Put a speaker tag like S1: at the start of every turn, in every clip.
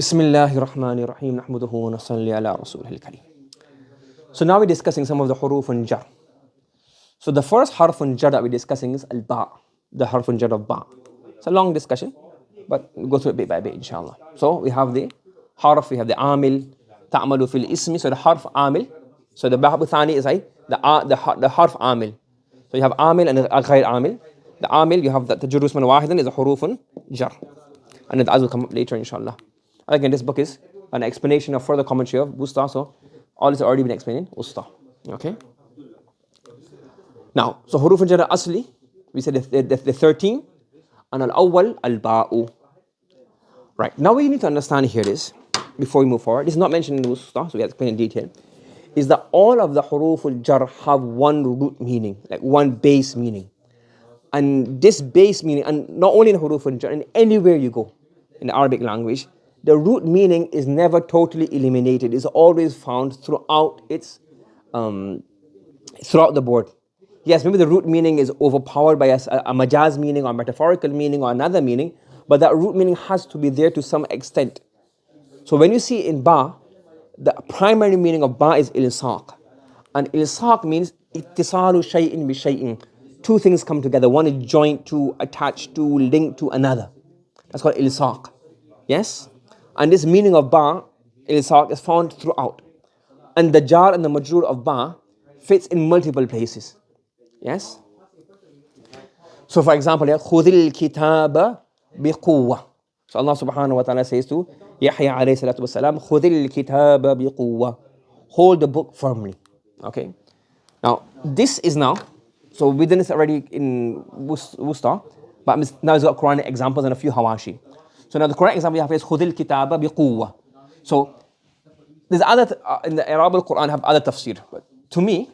S1: Bismillahir Rahmanir Rahim. Nahmaduhu wa nasalli ala rasulihil kareem. So now we're discussing some of the huruf and jar. So the first harf and jar that we're discussing is al-ba', the harf and jar of ba'. It's a long discussion, but we'll go through it bit by bit, inshallah. So we have the harf, we have the amil, ta'malu fil ismi, so the harf amil. So the ba'u thani is like the harf amil. So you have amil and ghayr amil. The amil, you have the tajurus man wahidan is a huruf and jar. And the others will come up later, inshallah. Again, this book is an explanation of further commentary of Wusta, so all this has already been explained in Wusta. Okay? Now, so huruf al-jar al-asli, we said the 13, and al-awwal al-ba'u. Right, now what you need to understand here is, before we move forward, this is not mentioned in Wusta, so we have to explain in detail, is that all of the huruf al-jar have one root meaning, like one base meaning. And this base meaning, and not only in huruf al-jar, and anywhere you go in the Arabic language, the root meaning is never totally eliminated. It's always found throughout throughout the board. Yes, maybe the root meaning is overpowered by a majaz meaning or metaphorical meaning or another meaning, but that root meaning has to be there to some extent. So when you see in ba, the primary meaning of ba is ilsaq. And ilsaq means ittisalu shay'in bi shay'in. Two things come together. One is joined to, attached to, linked to another. That's called ilsaq. Yes? And this meaning of ba, ilsaq, is found throughout. And the jar and the majrur of ba fits in multiple places. Yes? So for example, khudhil kitaba biquwwa. So Allah subhanahu wa ta'ala says to Yahya alayhi salatu wasalam, khudhil kitaba biquwwa. Hold the book firmly. Okay? Now, this is now, so we did this already in Wusta, but now it's got Quranic examples and a few hawashi. So now the correct example you have is خُذِ الْكِتَابَ بِقُوَّةٍ. So there's other, in the I'rab al-Quran have other tafsir. But to me,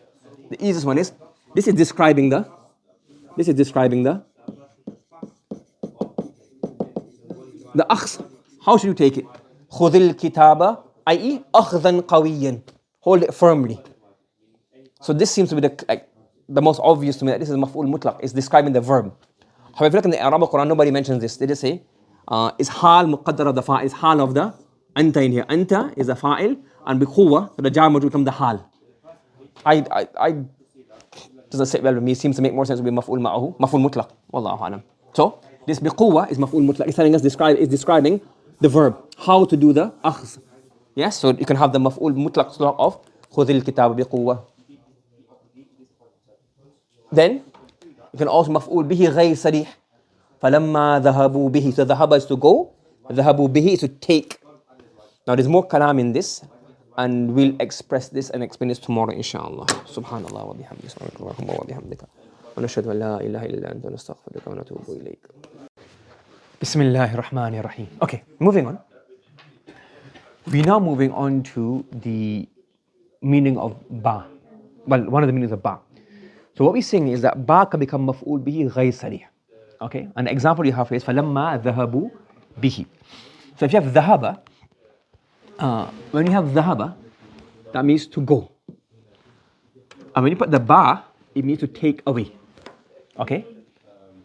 S1: the easiest one is, this is describing the akhs. How should you take it? خُذِ الْكِتَابَ, i.e. أَخْذًا قَوِيًّا. Hold it firmly. So this seems to be the most obvious to me, that this is maf'ul mutlaq. It's describing the verb. However, if you look in the I'rab al-Quran, nobody mentions this. They just say, is hal muqaddar of the fa'il, is hal of the anta in here. Anta is a fa'il, and biquwwa, so the jar majrur becomes the hal. I doesn't sit well with me. It seems to make more sense to be maf'ul ma'ahu, maf'ul mutlaq. Wallahu a'lam. So this biquwwa is maf'ul mutlaq. It's telling us describing the verb, how to do the akhz. Yes, so you can have the maf'ul mutlaq of khudhil kitab biquwwa. Then you can also maf'ul bihi ghayr sarih. فَلَمَّا ذَهَبُوا بِهِ. So dhahaba is to go, ذَهَبُوا بِهِ is to take. Now there's more kalam in this, and we'll express this and explain this tomorrow, inshallah. Subhanallah wa bihamdika, Allahumma wa bihamdika. Wa nashhadu an la ilaha illa anta nastaghfiruka wa natubu ilayk. Bismillahir Rahmanir Rahim. Okay, moving on. We're now moving on to the meaning of ba. Well, one of the meanings of ba. So what we're saying is that ba can become maf'ul bihi ghayr sarih. Okay, an example you have is فَلَمَّا ذَهَبُوا بِهِ. So if you have ذَهَبَ, when you have ذَهَبَ, that means to go. And when you put the ba, it means to take away. Okay,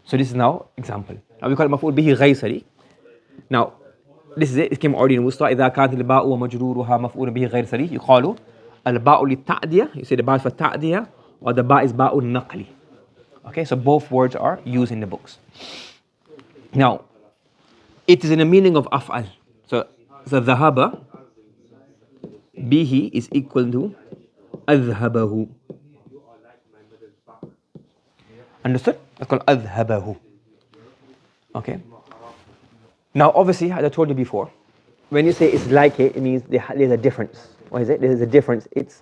S1: so this is now example. Now we call it مفعول به غير صريح. Now this is it came already in Wusta. إذا كانت الباء ومجرورها مفعول به غير صريح يقال الباء للتعدية. You say the ba is for تعدية, or the ba is باء النقل. Okay, so both words are used in the books. Now, it is in the meaning of أفعل. So ذهب به is equal to أذهبه. Understood? That's called أذهبه. Okay. Now, obviously, as I told you before, when you say it's like it means there's a difference. What is it? There's a difference. It's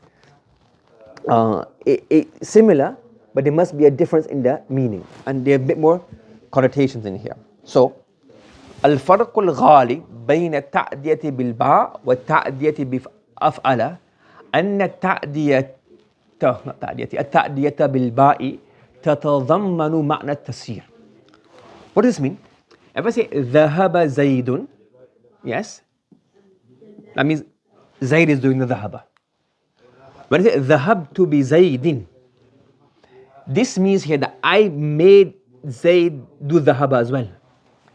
S1: similar, but there must be a difference in the meaning, and there are a bit more connotations in here. So, الفرق الغالي بين التعدية بالباء والتعدية بأفعل أن التعدية بالباء تتضمن معنى التسيير. What does this mean? If I say ذهب زيد, yes, that means Zayd is doing the ذهب. When I say ذهبت بزيد, this means here that I made Zayd do dhahaba as well.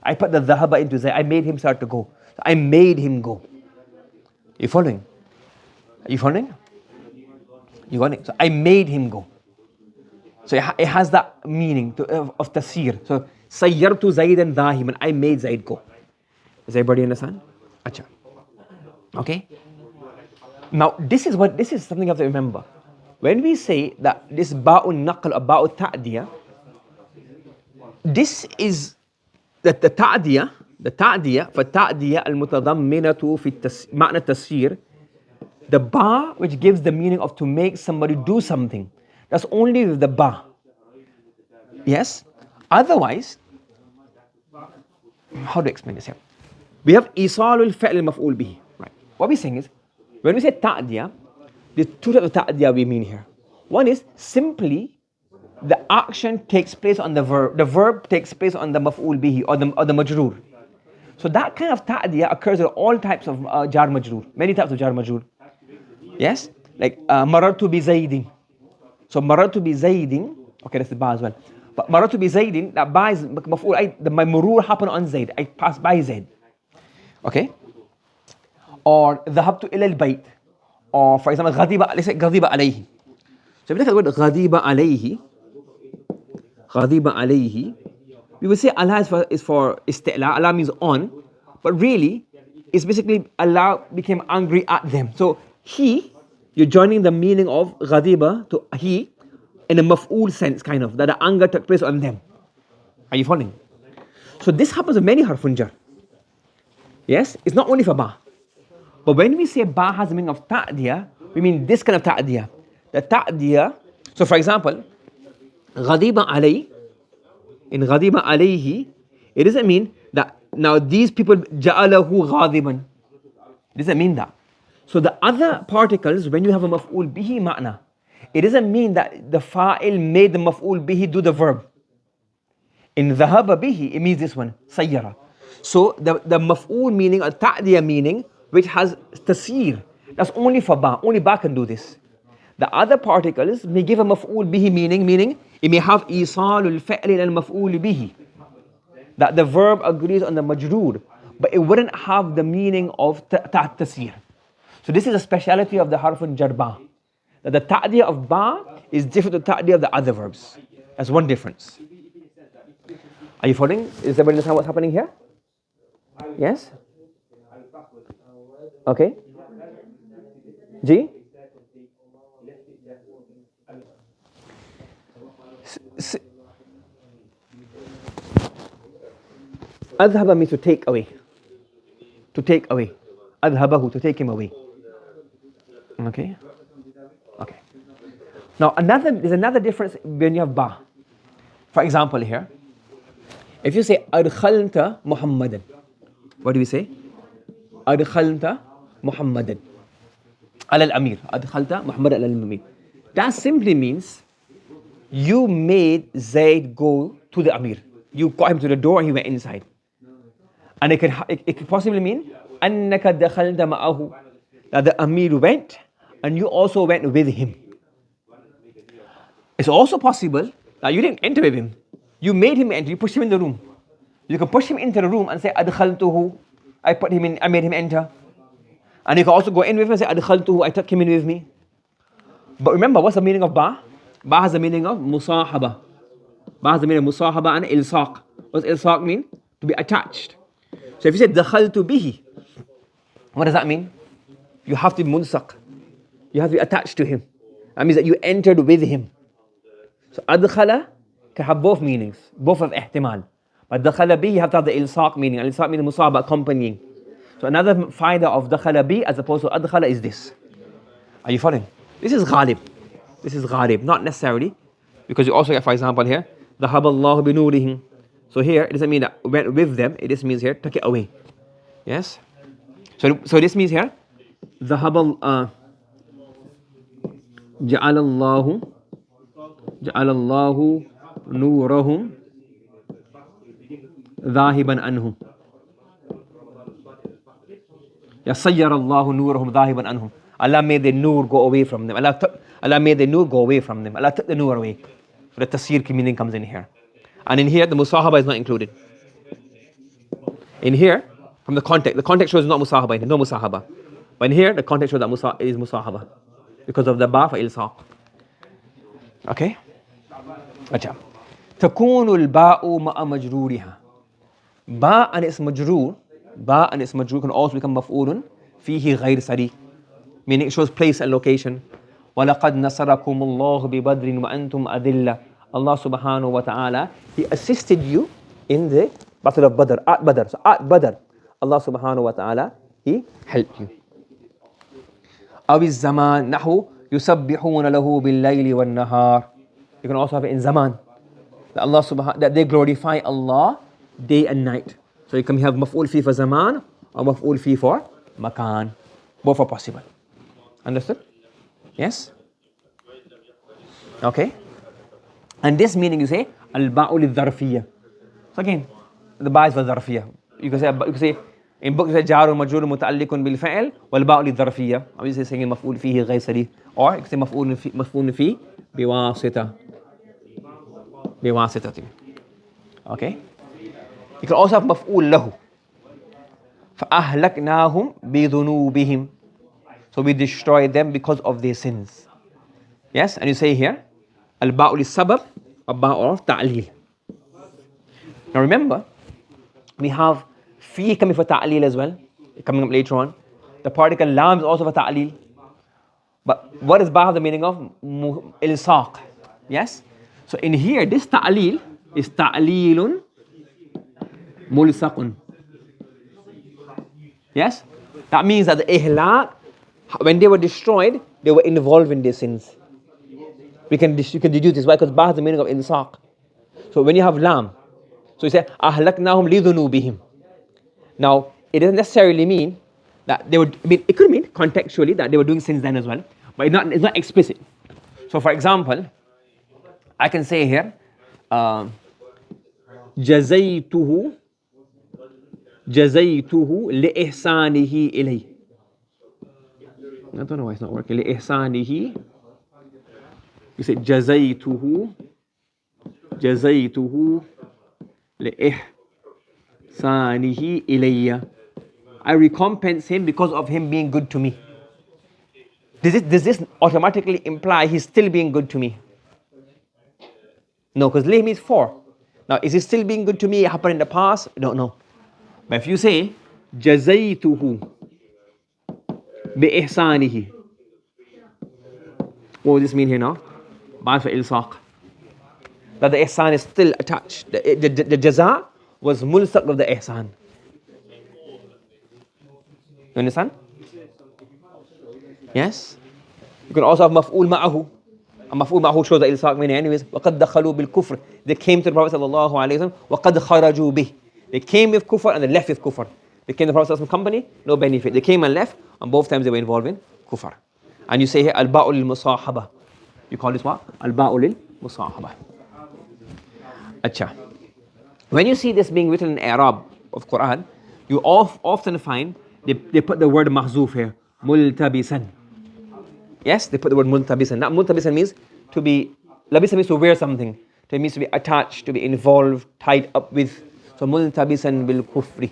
S1: I put the dhahaba into Zayd. I made him start to go. I made him go. You following? Are you following? You got it? So I made him go. So it has that meaning of tasir. So sayyartu Zaidan dahiman. I made Zaid go. Does everybody understand? Acha. Okay. Now this is something you have to remember. When we say that this ba'un naql or ba'u ta'diyah, this is the ta'diyah فالتعدية المتضمنة في معنى التسيير, the ba which gives the meaning of to make somebody do something. That's only the ba. Yes? Otherwise, how to explain this here? We have إيصال الفعل المفعول به. Right. What we're saying is, when we say ta'diyah, the two types of ta'diyah we mean here. One is simply the action takes place on the verb. The verb takes place on the maf'ul bihi or the majroor. So that kind of ta'diyah occurs in all types of jar majroor. Many types of jar majroor. Yes? Like marartu bi Zaydin. So marartu bi Zaydin. Okay, that's the ba as well. But marartu bi Zaydin, that ba is maf'ul. My murur happened on Zayd. I passed by Zayd. Okay? Or dhahabtu ila al-bayt. Or for example, let's say ghadiba alayhi. So if you look at the word ghadiba alayhi, we will say Allah is for isti'la. Allah means on, but really, it's basically Allah became angry at them. So you're joining the meaning of ghadiba to he in a maf'ul sense, kind of, that the anger took place on them. Are you following? So this happens with many harfun jar. Yes, it's not only for ba. But when we say ba has the meaning of ta'diyah, we mean this kind of ta'diyah. The ta'diyah, so for example, ghadiba alayhi, in ghadiba alayhi, it doesn't mean that now these people ja'alahu ghadiban. It doesn't mean that. So the other particles, when you have a maf'ul bihi ma'na, it doesn't mean that the fa'il made the maf'ul bihi do the verb. In dhahaba bihi, it means this one, sayyara. So the maf'ul meaning or ta'diyah meaning, which has tasir, that's only for ba. Only ba can do this. The other particles may give a maf'ul bihi meaning it may have isalul fa'li al maf'ul bihi, that the verb agrees on the majroor, but it wouldn't have the meaning of tasir. So this is a speciality of the harfun jar ba, that the ta'diyah of ba is different to the ta'diyah of the other verbs. That's one difference. Are you following? Is everybody understand what's happening here? Yes? Okay. G? Adhaba means to take away. To take away. Adhabahu, to take him away. Okay? Okay. Now there's another difference when you have ba. For example here, if you say adkhalta Muhammadan, what do we say? Adkhalta Muhammadan ala al-amir. Adkhalta Muhammadan ala al-amir. That simply means you made Zayd go to the amir. You got him to the door and he went inside. And it could possibly mean annaka dakhalta ma'ahu, that the amir went and you also went with him. It's also possible that you didn't enter with him. You made him enter, you pushed him in the room. You can push him into the room and say adkhaltuhu, I put him in, I made him enter. And you can also go in with him and say adkhaltuhu, I took him in with me. But remember, what's the meaning of ba? Ba has the meaning of musahaba. Ba has the meaning of musahaba and ilsaq. What does ilsaq mean? To be attached. So if you say dakhaltu bihi, what does that mean? You have to be munsaq. You have to be attached to him. That means that you entered with him. So adkhala can have both meanings, both of ihtimal. But dakhala bi, you have to have the ilsaq meaning. Ilsaq means musaba, accompanying. So another faida of dakhala bi as opposed to adkhala is this. Are you following? This is ghalib. This is ghalib, not necessarily. Because you also get, for example, here, dhahaba Allahu bi nurihim. So here, it doesn't mean that went with them. It just means here, took it away. Yes? So this means here, dhahaba ja'ala Allahu nurahum dhahiban anhum. Sayyara Allahu nurahum dhahiban anhum. Allah made the nur go away from them. Allah made the nur go away from them. Allah took the nur away. So the tasir meaning comes in here. And in here, the musahaba is not included. In here, From the context shows not musahaba, no musahaba. But in here, the context shows that is musahaba because of the ba for ilsaq. Okay? Acha. تكون الباء مع مجرورها. باء and its majroor can also become مفعول فيه غير صريح, meaning it shows place and location. وَلَقَدْ نَصَرَكُمُ اللَّهُ بِبَدْرٍ وَأَنْتُمْ أَذِلَّةٌ. Allah subhanahu wa ta'ala, He assisted you in the battle of Badr, at Badr. So at Badr, Allah subhanahu wa ta'ala, He helped you. أو الزمان نحو يسبحون له بالليل والنهار. You can also have it in zaman. That they glorify Allah day and night. So you can have maf'ul fi for zaman or maf'ul fi for makan. Both are possible. Understood? Yes? Okay. And this meaning you say al-ba'u lil-dharfiyya. So again, the ba is for dharfiyya. You can say in book you say jarun majrurun muta'alliqun bil fa'il wal ba'u lil-dharfiyya. Obviously saying maf'ul fihi ghayr sarih, or you can say maf'ul fi biwasita. Okay. You can also have maf'ul lahu. فَأَهْلَكْنَاهُمْ بِذُنُوبِهِمْ. So we destroyed them because of their sins. Yes, and you say here, al-ba'u lis-sabab, al-ba'u of ta'leel. Now remember, we have fi coming for ta'leel as well, coming up later on. The particle lam is also for ta'leel. But what is ba have the meaning of? Ilsaq. Yes? So in here, this ta'leel is ta'leelun mulsaqun. Yes? That means that the ihlaq, when they were destroyed, they were involved in their sins. You can deduce this. Why? Because ba has the meaning of insaq. So when you have lam, so you say, ahlaknahum lidhunubihim. Now, it doesn't necessarily mean that they would, it could mean contextually that they were doing sins then as well, but it's not explicit. So for example, I can say here, جزيته لإحسانه إلي. I don't know why it's not working. لإحسانه. You say جزيته لإحسانه إلي. I recompense him because of him being good to me. Does this automatically imply he's still being good to me? No, because li means for. Now, is he still being good to me? It happened in the past? I don't know. But if you say, جزيته بإحسانه, what does this mean here now? Ba'al for ilsaq. That the ihsan is still attached. The jaza was mulsaq of the ihsan. You understand? Yes? You can also have maf'ul ma'ahu. A maf'ul ma'ahu shows the ilsaq meaning anyways. وَقَدْ دَخَلُوا بِالْكُفْرِ. They came to the Prophet sallallahu alayhi wa sallam. وَقَدْ خَرَجُوا بِهِ. They came with kufr and they left with kufr. They came to the Prophet company, no benefit. They came and left, and both times they were involved in kufr. And you say here, al-ba'u lil-musahaba. You call this what? Al-ba'u lil-musahaba. Acha. When you see this being written in I'rab of Quran, you often find they put the word mahzuf here. Multabisan. Yes, they put the word multabisan. Now, multabisan means to be, labisa means to wear something. It means to be attached, to be involved, tied up with. So, multabisan bil kufri.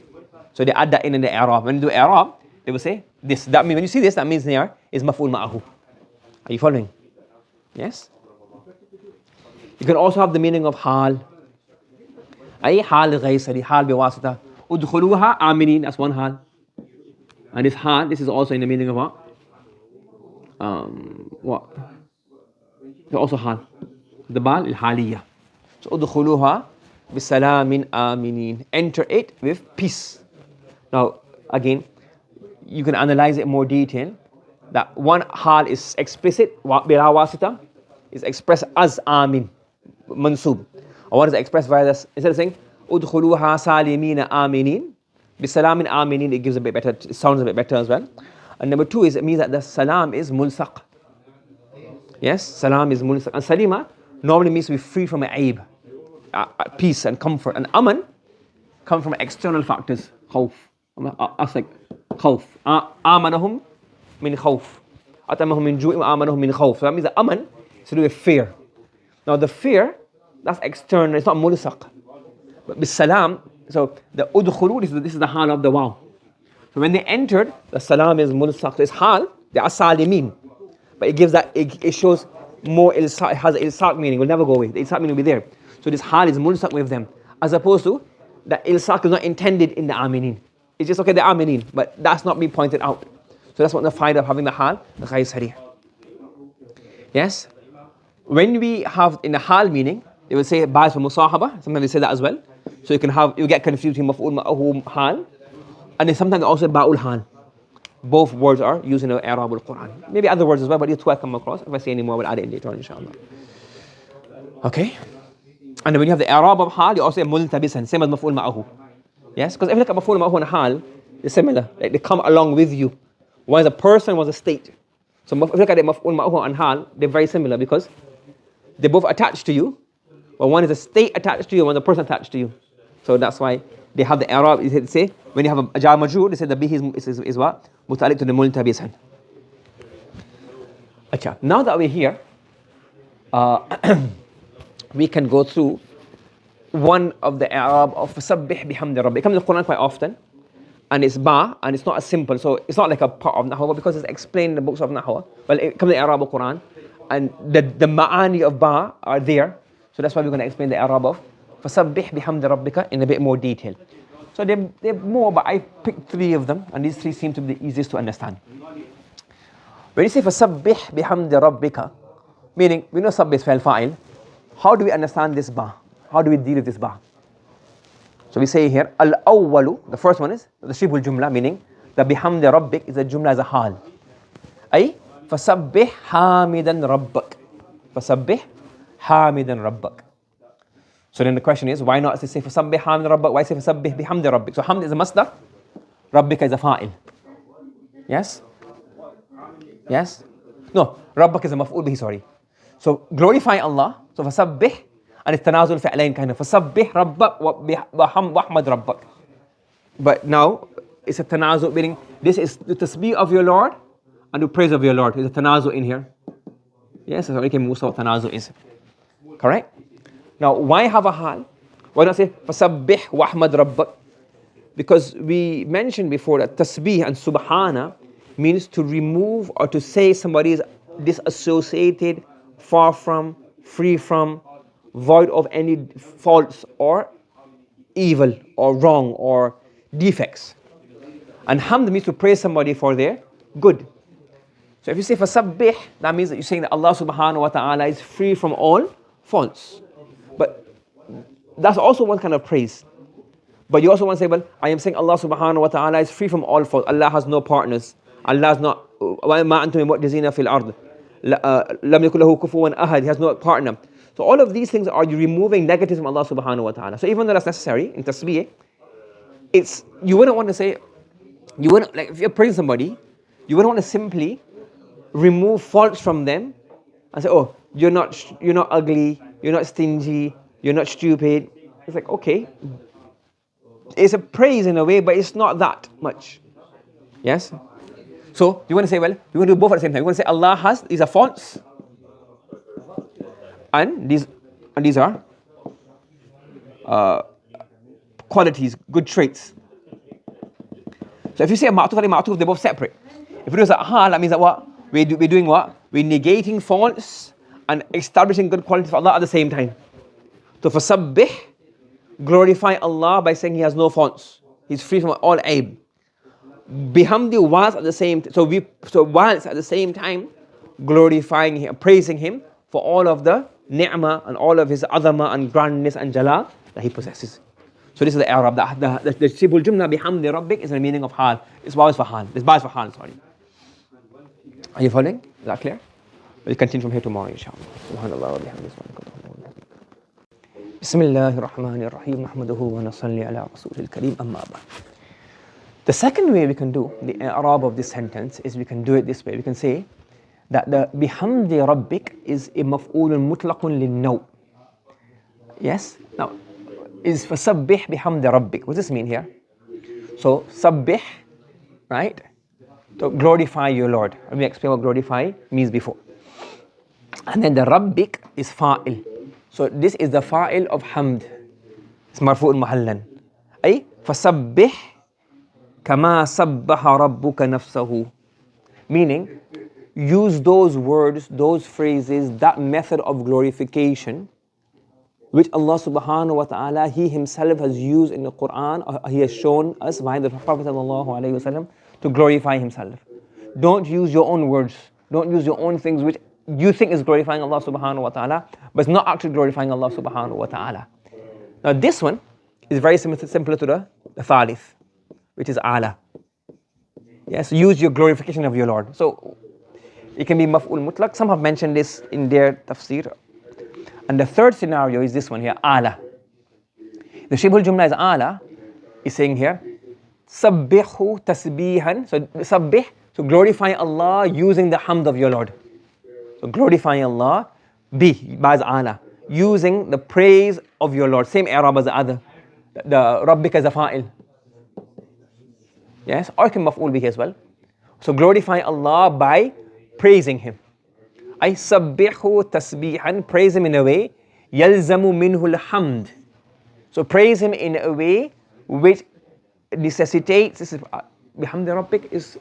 S1: So, they add that in the I'rab. When you do I'rab, they will say this. That means, when you see this, that means there is maf'ul ma'ahu. Are you following? Yes? You can also have the meaning of hal. Ay hal ghaysari, hal biwasita. Udkhuluha aminin, that's one hal. And this hal, this is also in the meaning of what? What? It's also hal. The bal al-haliyah. So udkhuluha bisalamin aminin. Enter it with peace. Now, again, you can analyze it in more detail. That one hal is explicit, bila wasita, is expressed as amin, mansub. Or one is expressed via this, instead of saying, udkhuluha salimina aminin, bisalamin aminin, it gives a bit better, it sounds a bit better as well. And number two is, it means that the salam is mulsaq. Yes, salam is mulsaq. And salima normally means to be free from aib, peace and comfort. And aman comes from external factors, khawf. That's like khawf. Amanahum min khawf. Atamahum min ju'i wa amanahum min khawf. So that means that aman is to do with fear. Now the fear, that's external, it's not mulsaq. But bis salam, so the udkhulu, this is the hal of the wow. So when they entered, the salam is mulsaq. So it's hal, they are salimin. But it gives that, it shows more ilsaq, it has ilsaq meaning, will never go away. The ilsaq meaning will be there. So this hal is mulsaq with them. As opposed to, that ilsaq is not intended in the aminin. It's just okay, the aminin, but that's not being pointed out. So that's what the faida of having the hal, the ghayr sarih. Yes? When we have in the hal meaning, they will say ba'is for musahaba, sometimes they say that as well. So you get confused between maf'ul ma'ahu hal, and then sometimes also ba'ul hal. Both words are used in the I'rab al-Quran. Maybe other words as well, but these two I come across. If I see any more, I will add it in later on, inshallah. Okay? And then when you have the I'rab of hal, you also say multabisan, same as maf'ul ma'ahu. Yes? Because if you look at maf'ul ma'ahu and hal, they're similar. Like they come along with you. One is a person, one is a state. So if you look at it, maf'ul ma'ahu and hal, they're very similar because they're both attached to you. But one is a state attached to you, one is a person attached to you. So that's why they have the I'rab. They say, when you have a jar majroor, they say the bihi is what? Muta'alliq to the multabisan. Acha. Now that we're here, we can go through one of the I'rab of fasubbih bihamdi rabbi. It comes in the Quran quite often. And it's ba, and it's not as simple. So it's not like a part of Nahw, but because it's explained in the books of Nahw, well, it comes in the I'rab of Quran. And the ma'ani of ba are there. So that's why we're going to explain the I'rab of fasubbih bihamdi rabbika in a bit more detail. So they're more, but I picked three of them, and these three seem to be the easiest to understand. When you say fasubbih bihamdi rabbika, meaning we know sabbih is fa'il, how do we understand this ba? How do we deal with this ba? So we say here, al-awwalu, the first one is the shibul jumla, meaning the bihamdi rabbik is a jumla as a hal. Ay, fasabbih hamidan rabbak. Fasabbih hamidan rabbak. So then the question is, why not say fasabbih hamidan rabbak? Why say fasabbih bihamdi rabbik? So hamd is a masdar, rabbika is a fa'il. Yes? Yes? No, rabbak is a maf'ul bihi, sorry. So glorify Allah, so fasabbih, and it's tanazul fi'lain kind of. فَسَبِّحْ رَبَّكْ وَبَحْمَدْ رَبَّكْ. But now, it's a tanazul, meaning this is the tasbih of your Lord and the praise of your Lord. There's a tanazul in here. Yes, that's already most of what tanazul is. Correct? Now, why have a hal? Why not say فَسَبِّحْ وَحْمَدْ رَبَّكْ? Because we mentioned before that tasbih and subhana means to remove or to say somebody is disassociated, far from, free from, void of any faults or evil or wrong or defects. And hamd means to praise somebody for their good. So if you say fasabbih, that means that you're saying that Allah subhanahu wa ta'ala is free from all faults. But that's also one kind of praise. But you also want to say, well, I am saying Allah subhanahu wa ta'ala is free from all faults. Allah has no partners. Allah is not ma antum mu'jizina fil ard. Lam yakul lahu kufuwan ahad. He has no partner. So all of these things are you removing negatives from Allah subhanahu wa ta'ala. So even though that's necessary in tasbih, it's, you wouldn't want to say, you wouldn't, like if you're praising somebody, you wouldn't want to simply remove faults from them and say, oh, you're not ugly, you're not stingy, you're not stupid. It's like, okay, it's a praise in a way, but it's not that much. Yes? So you want to say, well, you want to do both at the same time. You want to say Allah has, these are faults, and these are qualities, good traits. So if you say a ma'tuf and a ma'tuf, they're both separate. If it was a hal, that means that what? We're doing what? We're negating faults and establishing good qualities for Allah at the same time. So for sabbih, glorify Allah by saying He has no faults. He's free from all aib. Bihamdi whilst at the same time, so whilst at the same time glorifying Him, praising Him for all of the ni'mah and all of His azama and grandness and jalal that He possesses. So this is the I'rab. The shibul jumla bihamdi rabbik is the meaning of hal. It's ba is for hal. It's ba is for hal, sorry. Are you following? Is that clear? We'll continue from here tomorrow, inshallah. Subhanallah wa bihamdihi. Bismillahir Rahmanir Rahim. Nahmaduhu wa nasalli ala rasulil kareem. Amma ba'd. The second way we can do the I'rab of this sentence is we can do it this way. We can say that the bihamdi rabbik is a maf'ulun mutlaqun lin-naw. Yes? Now, is fasabbih bihamdi rabbik. What does this mean here? So, sabbih, right? To glorify your Lord. Let me explain what glorify means before. And then the rabbik is fa'il. So, this is the fa'il of hamd. It's marfu'un muhallan. Ay, fasabbih كما سبح ربك نفسه. Meaning, use those words, those phrases, that method of glorification which Allah subhanahu wa ta'ala, He Himself has used in the Quran, or He has shown us by the Prophet sallallahu alayhi wasallam to glorify Himself. Don't use your own words. Don't use your own things which you think is glorifying Allah subhanahu wa ta'ala, but it's not actually glorifying Allah subhanahu wa ta'ala. Now this one is very similar to the thalith, which is ala. Yes, use your glorification of your Lord. So it can be maf'ul mutlaq. Some have mentioned this in their tafsir. And the third scenario is this one here, ala. The shibhul jumla is ala, is saying here, sabbihu tasbihan. So sabbih, so glorify Allah using the hamd of your Lord. So glorify Allah, bi is ala, using the praise of your Lord. Same i'rab as the other. The rabbika is a fa'il. Yes, or it can maf'ul bihi as well. So glorify Allah by praising Him. I sabbihu tasbihan, praise Him in a way, yalzamu minhu al-hamd. So praise Him in a way which necessitates, this is, bihmad rabbik is,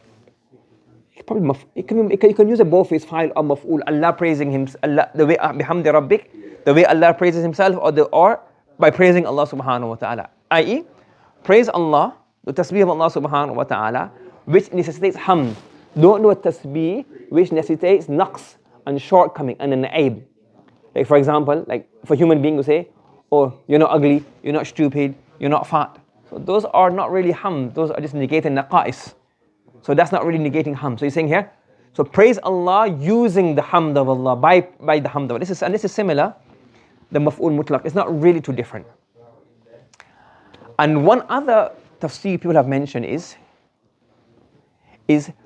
S1: probably you can use it both ways, fa'il or maf'ul. Allah praising Him, Allah, the way, bihmad rabbik, the way Allah praises Himself, or by praising Allah subhanahu wa ta'ala. I.e., praise Allah, the tasbih of Allah subhanahu wa ta'ala, which necessitates hamd. Don't do a tasbih which necessitates naqs and shortcoming and an aib. Like for example, like for human being to say, oh, you're not ugly, you're not stupid, you're not fat. So those are not really hamd, those are just negating naqais. So that's not really negating hamd. So he's saying here, so praise Allah using the hamd of Allah, by the hamd of Allah. This is similar, the maf'ul mutlaq. It's not really too different. And one other tafsir people have mentioned is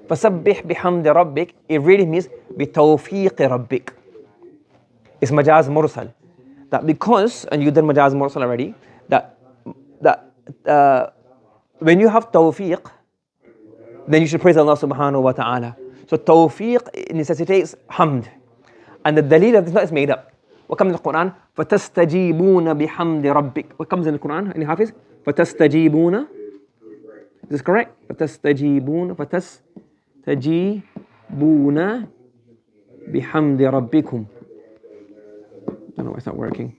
S1: فسبح بحمد ربك. It really means بتوفيق ربك. It's majaz mursal. That because, and you done majaz mursal already, that when you have tawfiq, then you should praise Allah subhanahu wa ta'ala. So tawfiq necessitates hamd. And the dalil of this is made up. What comes in the Quran? فَتَسْتَجِيبُونَ بِحَمْدِ رَبِّكَ. What comes in the Quran? Any hafiz? فَتَسْتَجِيبُونَ. Is this correct? فَتَسْتَجِيبُونَ بِحَمْدِ رَبِّكُمْ. I don't know why it's not working.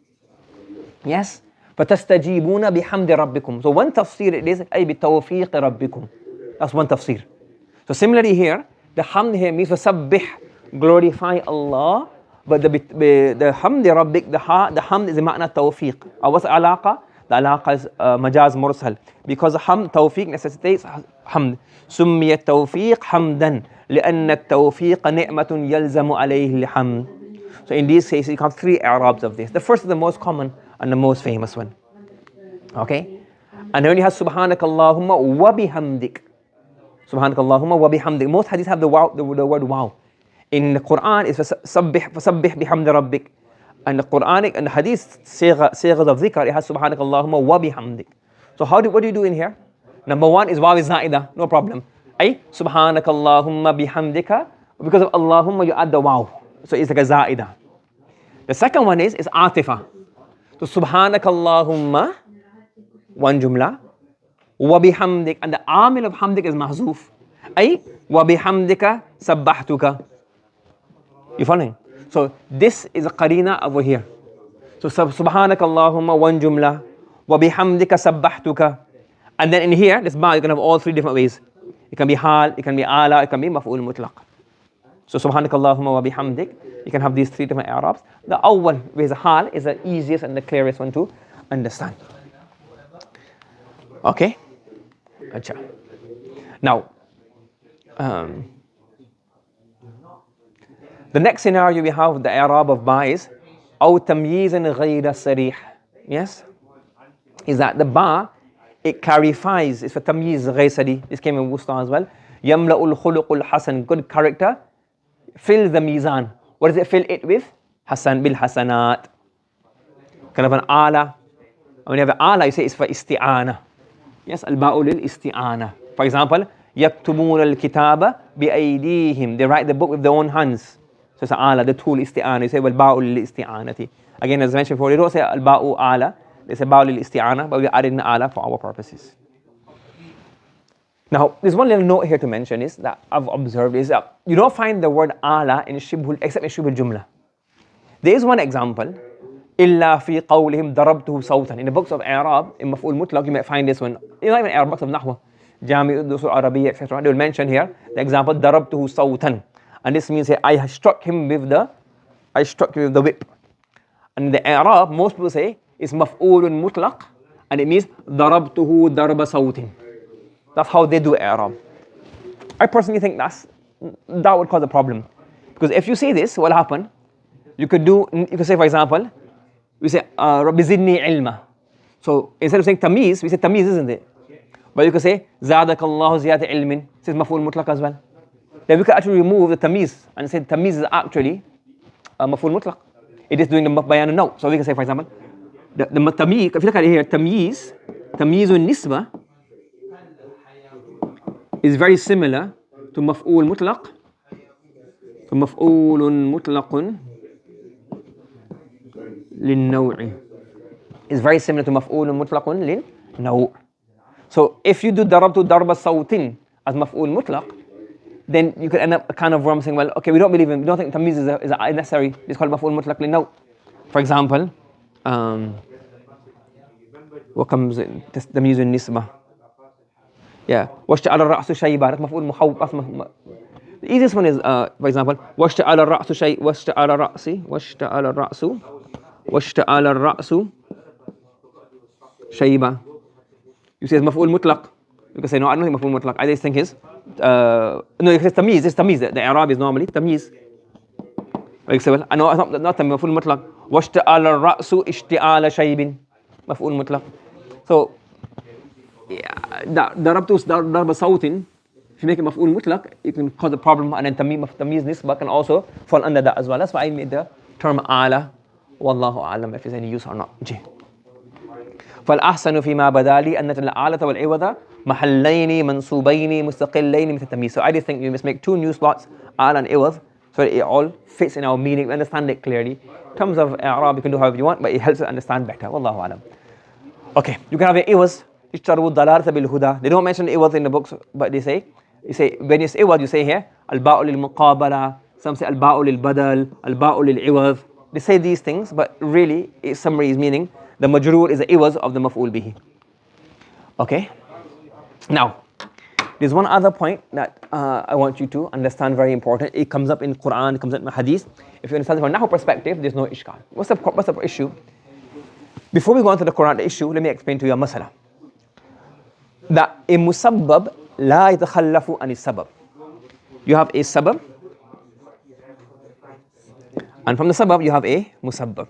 S1: Yes? فَتَسْتَجِيبُونَ بِحَمْدِ رَبِّكُمْ. So one tafsir it is أي بِتَوْفِيقِ رَبِّكُمْ. That's one tafsir. So similarly here, the hamd here means فَسَبِّح, glorify Allah, but the hamd rabbik, the hamd is ma'na tawfiq. What's the alaqa? The alaqa is majaz mursal. Because hamd, tawfiq necessitates hamd. سمي التوفيق حمدا لأن التوفيق نعمة يلزم عليه الحمد. So in these cases, you have three i'rabs of this. The first is the most common and the most famous one. Okay? And then you have سبحانك اللهم وبحمدك. سبحانك اللهم وبحمدك. Most hadiths have the word wow. In the Quran, it's فسبح بحمد ربك. And the Quranic and the hadith sighas of dhikr, it has سبحانك اللهم وبحمدك. So what do you do in here? Number one is waw is za'idah, no problem. أي سبحانك اللهم بحمدك. Because of Allahumma you add the waw. So it's like a za'idah. The second one is atifa. So سبحانك اللهم, one jumla. وبحمدك, and the amil of hamdik is mahzuf. أي وبحمدك سبحتك. You following? So this is a qarina over here. So سبحانك اللهم, one jumla. وبحمدك سبحتك. And then in here, this ba, you can have all three different ways. It can be hal, it can be ala, it can be maf'ul mutlaq. So سبحانك اللهم وبحمدك, you can have these three different i'rabs. The awwal, which is hal, is the easiest and the clearest one to understand. Okay? Acha. Now, the next scenario we have, the i'rab of ba is أو تمييز غير صريح. Yes? Is that the ba, it clarifies, it's for tamyiz غير صريح. This came in Wusta as well. يملأ الخلق الحسن, good character, fill the mizan. What does it fill it with? Hasan bil hasanat. Kind of an ala. When you have an ala, you say it's for isti'ana. Yes, al-ba'u lil isti'ana. For example, يكتبون الكتاب بأيديهم. They write the book with their own hands. So it's ala, the tool isti'ana. You say والباء للاستعانة. Again, as I mentioned before, they don't say al-ba'u ala. They say ba'u lil isti'ana, but we added an ala for our purposes. Now, there's one little note here to mention is that I've observed is that you don't find the word ala in shibhul except in shibhul jumla. There is one example, إلا في قولهم ضربته صوتا. In the books of I'rab, in مفعول مطلق, you might find this one. You know, even I'rab books of Nahw, جامع الدروس العربية, etc. They will mention here the example ضربته صوتا, and this means I struck him with the whip. And the I'rab, most people say, is مفعول مطلق, and it means ضربته ضرب صوت. That's how they do I'rab. I personally think that would cause a problem, because if you say this, what will happen? You could say, for example, we say رب زدني علما. So instead of saying تمييز, we say تمييز, isn't it? But you could say زادك الله زيادة علم. It says مفعول مطلق as well. Then we could actually remove the تمييز and say تمييز is actually مفعول مطلق. It is doing the بيان النوع. So we can say, for example, the تمييز, if you look at it here, تمييز النسبة is very similar to مفعول مطلق. So مفعول مطلق للنوع is very similar to مفعول مطلق للنوع. So if you do ضربت ضرب صوت as مفعول مطلق, then you could end up kind of wrong saying, well, okay, we don't think تمييز is necessary. It's called مفعول مطلق للنوع. For example, what comes in تمييز النسبة? Yeah, واشتعل الرأس شيبا. That's مفعول محول. The easiest one is, for example, واشتعل الرأس شيء واشتعل الرأس شيبا. You say it's مفعول مطلق. You can say, no, I don't think مفعول مطلق. I just think it's no, you say تمييز. It's تمييز. The إعراب is normally تمييز. Like say, well, I know it's not مفعول مطلق. واشتعل الرأس اشتعال شيب. مفعول مطلق. So ضربت ضرب صوت. If you make it مفعول مطلق, it can cause a problem, and then تمييز نسبة can also fall under that as well. That's why I made the term ala. والله أعلم if there's any use or not. فالأحسن فيما بدا لي أن الآلة والعوض محلين منصوبين مستقلين مثل التمييز. So I just think we must make two new slots, al and iwad, so that it all fits in our meaning. We understand it clearly. In terms of I'rab, you can do however you want, but it helps us understand better. والله أعلم. Okay, you can have an iwad. اشتروا الضلالة بالهدى. They don't mention iwad in the books, but they say when it's iwad, you say here الباء للمقابلة. Some say الباء للبدل, الباء للعوض. They say these things, but really, its summary is meaning the majroor is the iwaz of the maf'ul bihi. Okay? Now, there's one other point that I want you to understand, very important. It comes up in Quran, it comes up in Hadith. If you understand it from a Nahw perspective, there's no ishkal. What's the issue? Before we go on to the Quran, the issue, let me explain to you a masala. That a musabbab la yatakhallafu an sabab. You have a sabab, and from the sabab you have a musabbab.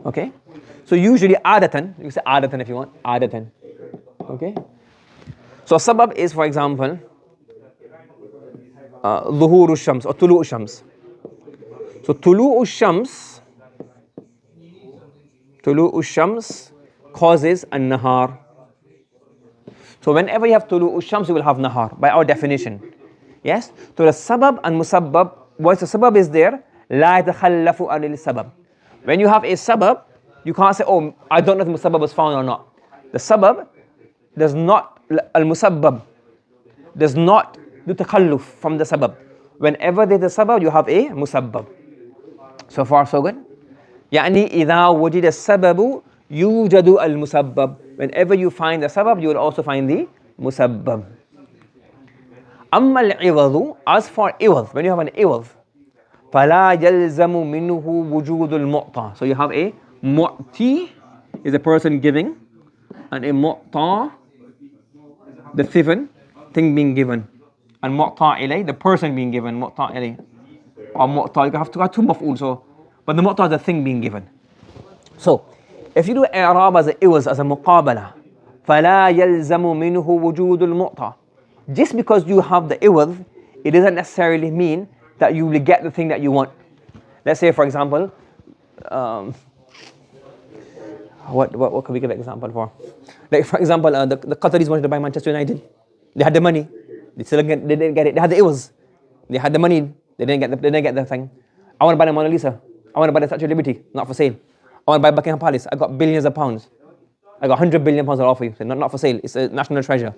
S1: Okay? So usually adatan, you say adatan if you want, adatan. Okay? So sabab is, for example, ظهور الشمس or طلوع الشمس. So طلوع الشمس causes an-nahar. So whenever you have طلوع الشمس, you will have nahar, by our definition. Yes? So the sabab and musabbab, once the sabab is there, لا يتخلف عن السبب. When you have a sabab, you can't say, oh, I don't know if the musabbab was found or not. The sabab does not, al-musabbab does not do takhalluf from the sabab. Whenever there's a sabab, you have a musabbab. So far, so good? يعني إذا وجد السبب يوجد المسبب. Whenever you find the sabab, you will also find the musabbab. أما العوض, as for iwad, when you have an iwad, فلا يلزم منه وجود المعطى. So you have a mu'ti is a person giving, and a mu'ta, the thing being given, and mu'ta ilay, the person being given, mu'ta ilay, or mu'ta, you have to have two maf'ul, so, but the mu'ta is the thing being given. So if you do i'rab as a iwaz, as a muqabala, فلا يلزم منه وجود المعطى. Just because you have the iwaz, it doesn't necessarily mean that you will get the thing that you want. Let's say, for example, what could we give an example for? Like, for example, the Qataris wanted to buy Manchester United. They had the money. They didn't get it. They had the iwaz. They had the money. They didn't get the thing. I want to buy the Mona Lisa. I want to buy the Statue of Liberty. Not for sale. I want to buy Buckingham Palace. I got billions of pounds. I got 100 billion pounds I'll offer you. So not for sale. It's a national treasure.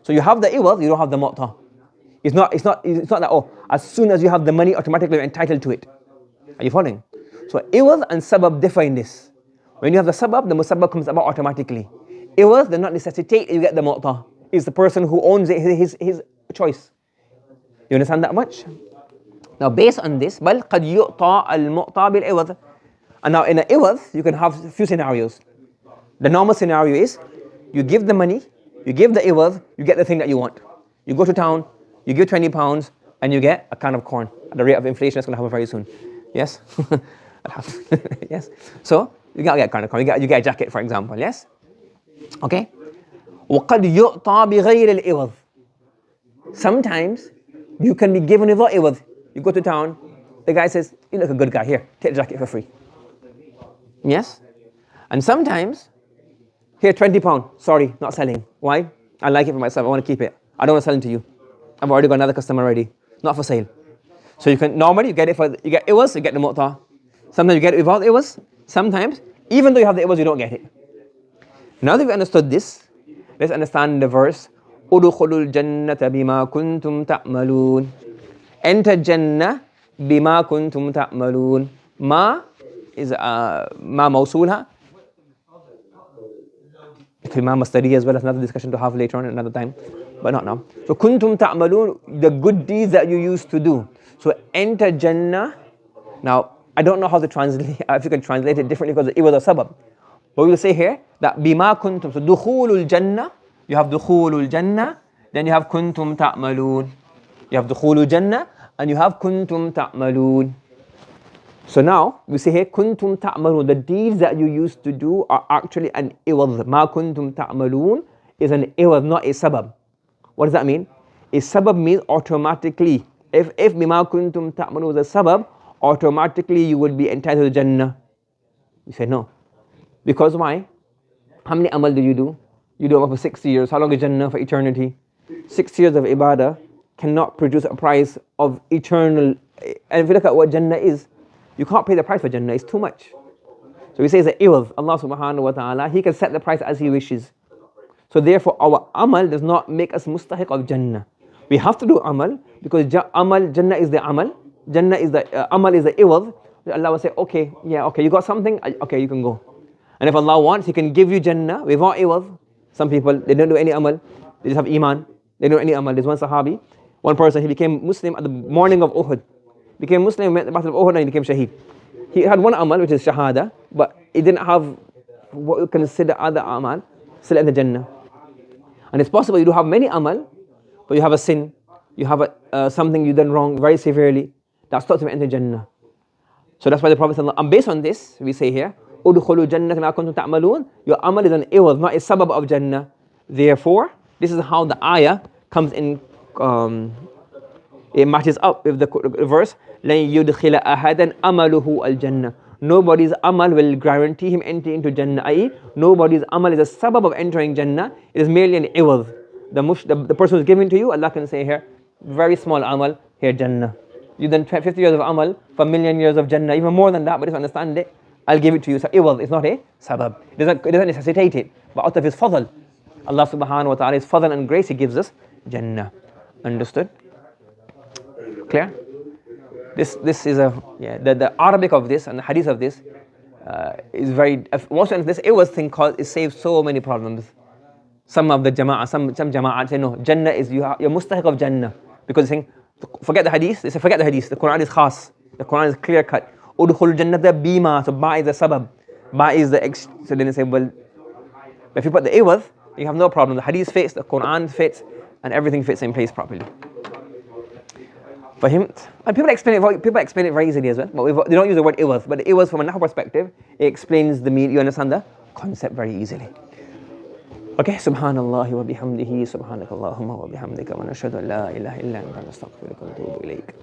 S1: So you have the iwad, you don't have the mu'ta. It's not that, oh, as soon as you have the money, automatically you're entitled to it. Are you following? So iwad and sabab differ in this. When you have the sabab, the musabbab comes about automatically. Iwad does not necessitate you get the mu'ta. It's the person who owns it, his choice. You understand that much? Now based on this, بل قد يؤطى المؤطى بالعوض. And now in an iwad, you can have a few scenarios. The normal scenario is, you give the money, you give the iwad, you get the thing that you want. You go to town, you give 20 pounds, and you get a can of corn. At the rate of inflation, that's going to happen very soon. Yes? Yes? So, you get a can of corn, you get a jacket, for example, yes? Okay? وَقَدْ يُؤْطَى بِغَيْرِ الْإِوَضِ. Sometimes, you can be given without iwad. You go to town, the guy says, you look a good guy, here, take the jacket for free. Yes? And sometimes, here, 20 pounds, sorry, not selling. Why? I like it for myself, I want to keep it. I don't want to sell it to you. I've already got another customer already, not for sale. So you can, normally you get it for, you get iwas, you get the mu'ta. Sometimes you get it without iwas. Sometimes, even though you have the iwas, you don't get it. Now that we've understood this, let's understand the verse. ادخلوا الجنة بما كنتم تعملون. Enter Jannah بما كنتم تعملون. ما is ما موصولها. ما مصدرية as well. That's another discussion to have later on another time, but not now. So كنتم تعملون, the good deeds that you used to do. So enter Jannah. Now I don't know how to translate, if you can translate it differently because it was a sabab. But we will say here that بما كنتم. So دخول الجنة, you have دخول الجنة, then you have كنتم تعملون. You have دخول الجنة and you have كنتم تعملون. So now we say here كنتم تعملون, the deeds that you used to do are actually an iwad. ما كنتم تعملون is an iwad, not a sabab. What does that mean? A sabab means automatically. If بما كنتم تعملون is a sabab, automatically you would be entitled to Jannah. You say no. Because why? How many amal do? You do amal for 60 years. How long is Jannah? For eternity. 6 years of ibadah cannot produce a price of eternal. And if you look at what Jannah is, you can't pay the price for Jannah, it's too much. So we say it's an iwad. Allah subhanahu wa ta'ala, He can set the price as He wishes. So therefore our amal does not make us mustahiq of Jannah. We have to do amal because Jannah is the amal. Jannah is the, amal is the iwad. Allah will say, okay, yeah, okay, you got something, okay, you can go. And if Allah wants, He can give you Jannah without iwad. Some people, they don't do any amal, they just have iman. They don't do any amal. There's one sahabi, one person, he became Muslim at the morning of Uhud. Became Muslim, went to the battle of Uhud and he became shaheed. He had one amal, which is shahada, but he didn't have what you consider other amal, still in the Jannah. And it's possible you do have many amal, but you have a sin, you have something you done wrong very severely, that stops him enter Jannah. So that's why the Prophet ﷺ, and based on this, we say here, ادخلوا الجنة كما كنتم تعملون. Your amal is an iwad, not a sabab of Jannah. Therefore, this is how the ayah comes in, it matches up with the verse, لن يدخل أحدا أمله الجنة. Nobody's amal will guarantee him entry into Jannah, i.e. nobody's amal is a sabab of entering Jannah, it is merely an iwad. The person who's given to you, Allah can say here, very small amal, here Jannah. You've done 50 years of amal for a million years of Jannah, even more than that, but if you understand it, I'll give it to you. So iwad is not a sabab. It doesn't necessitate it, but out of His fadl, Allah subhanahu wa ta'ala, His fadl and grace, He gives us Jannah. Understood? Clear? This is the Arabic of this and the hadith of this is very, most of this iwad thing it saves so many problems. Some of the jama'ah, some jama'ah say no, Jannah is, you're mustahiq of Jannah. Because they say, forget the hadith, they say forget the hadith, the Quran is khas, the Quran is clear cut. Udkhul jannata bima, so ba is the sabab, ba is the so then they say, well, if you put the iwad, you have no problem, the hadith fits, the Quran fits, and everything fits in place properly. For him, and people explain it very easily as well, but they don't use the word iwad, but the iwad from a Nahw perspective, it explains the meaning, you understand the concept very easily. Okay, Subhanallah wa bihamdihi, Subhanaka Allahumma wa bihamdika, wa nashhadu an la ilaha illa anta nastaghfiruka wa natubu ilayk.